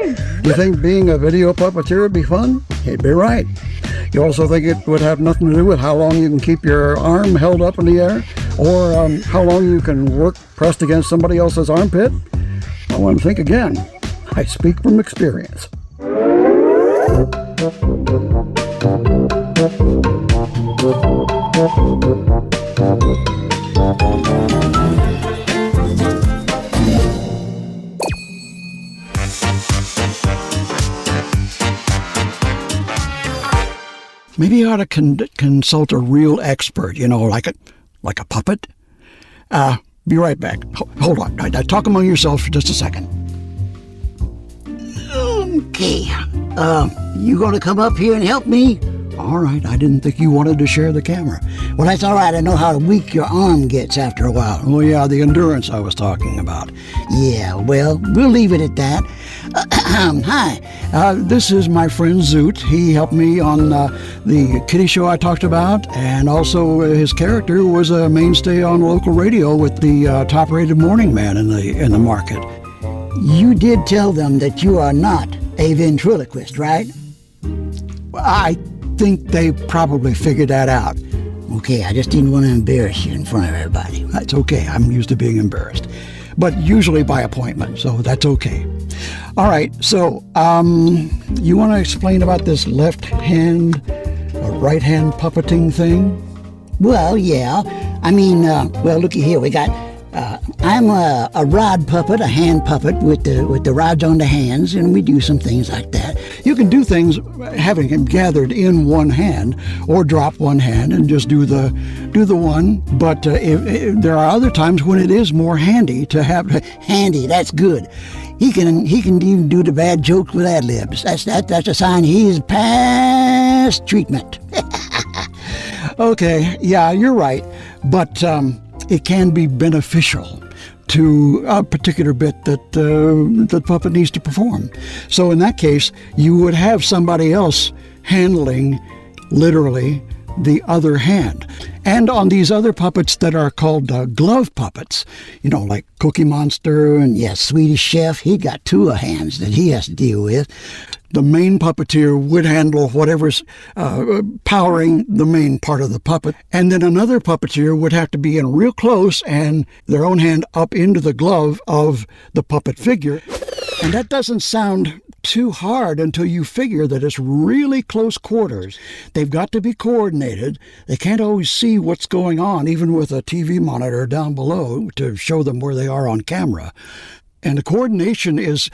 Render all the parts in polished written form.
Do you think being a video puppeteer would be fun? You'd be right. You also think it would have nothing to do with how long you can keep your arm held up in the air, or how long you can work pressed against somebody else's armpit? I want to think again. I speak from experience. Maybe you ought to consult a real expert, like a puppet. Be right back. Hold on. Talk among yourselves for just a second. Okay. You gonna come up here and help me? All right. I didn't think you wanted to share the camera. Well, that's all right. I know how weak your arm gets after a while. Oh, yeah, the endurance I was talking about. Yeah, well, we'll leave it at that. Hi. This is my friend Zoot. He helped me on the kitty show I talked about, and also his character was a mainstay on local radio with the top-rated morning man in the market. You did tell them that you are not a ventriloquist, right? I think they probably figured that out. Okay, I just didn't want to embarrass you in front of everybody. That's okay. I'm used to being embarrassed. But usually by appointment, so that's okay. All right, so you want to explain about this left hand or right hand puppeting thing? Well, yeah. I mean, looky here. We got. I'm a rod puppet, a hand puppet with the rods on the hands, and we do some things like that. You can do things having him gathered in one hand, or drop one hand and just do the one. But there are other times when it is more handy to have. Handy, that's good. He can even do the bad jokes with ad libs. That's a sign he's past treatment. Okay, yeah, you're right, but it can be beneficial to a particular bit that the puppet needs to perform. So in that case, you would have somebody else handling, literally, the other hand. And on these other puppets that are called glove puppets, like Cookie Monster and Swedish Chef, he got two hands that he has to deal with. The main puppeteer would handle whatever's powering the main part of the puppet. And then another puppeteer would have to be in real close and their own hand up into the glove of the puppet figure. And that doesn't sound too hard until you figure that it's really close quarters. They've got to be coordinated. They can't always see what's going on, even with a TV monitor down below to show them where they are on camera. And the coordination is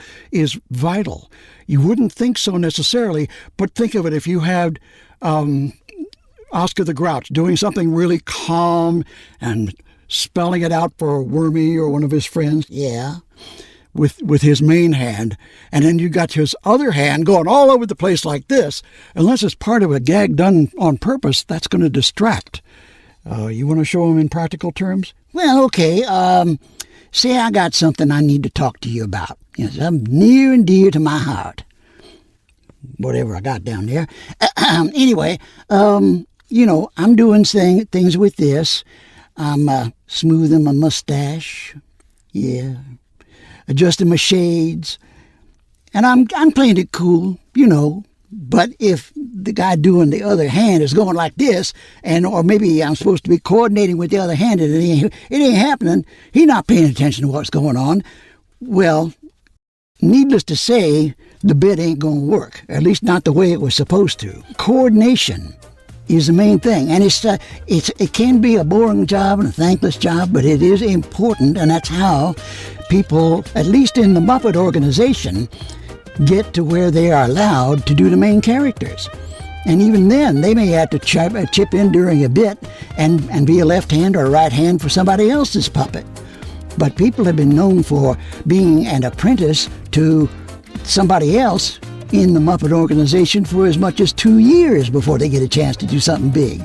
vital. You wouldn't think so necessarily, but think of it if you had Oscar the Grouch doing something really calm and spelling it out for Wormy or one of his friends. Yeah. With his main hand, and then you got his other hand going all over the place like this. Unless it's part of a gag done on purpose, that's going to distract. You want to show him in practical terms? Well, okay. Say I got something I need to talk to you about. Something near and dear to my heart. Whatever I got down there. Anyway, I'm doing things with this. I'm smoothing my mustache. Yeah. Adjusting my shades, and I'm playing it cool, But if the guy doing the other hand is going like this, or maybe I'm supposed to be coordinating with the other hand, and it ain't happening, he's not paying attention to what's going on. Well, needless to say, the bit ain't going to work, at least not the way it was supposed to. Coordination is the main thing, and it can be a boring job and a thankless job, but it is important, and that's how people, at least in the Muppet organization, get to where they are allowed to do the main characters. And even then, they may have to chip in during a bit and be a left hand or a right hand for somebody else's puppet. But people have been known for being an apprentice to somebody else in the Muppet organization for as much as 2 years before they get a chance to do something big.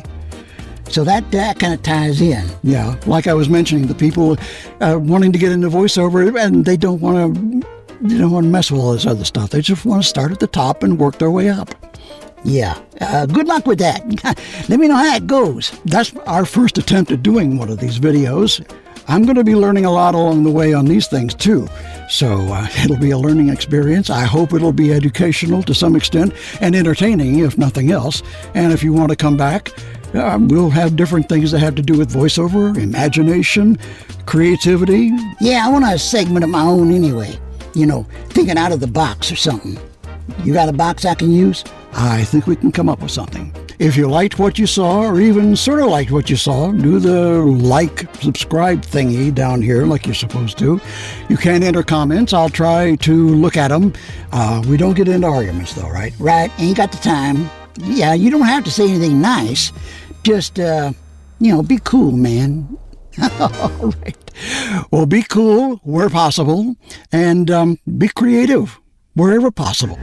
So that kind of ties in. Yeah, like I was mentioning, the people wanting to get into voiceover, and they don't want to mess with all this other stuff. They just want to start at the top and work their way up. Yeah, good luck with that. Let me know how it goes. That's our first attempt at doing one of these videos. I'm going to be learning a lot along the way on these things too. So it'll be a learning experience. I hope it'll be educational to some extent and entertaining, if nothing else. And if you want to come back, we'll have different things that have to do with voiceover, imagination, creativity. Yeah, I want a segment of my own anyway. Thinking out of the box or something. You got a box I can use? I think we can come up with something. If you liked what you saw, or even sort of liked what you saw, do the subscribe thingy down here like you're supposed to. You can enter comments. I'll try to look at them. We don't get into arguments though, right? Right, ain't got the time. Yeah, you don't have to say anything nice. Just, be cool, man. All right. Well, be cool where possible, and be creative wherever possible.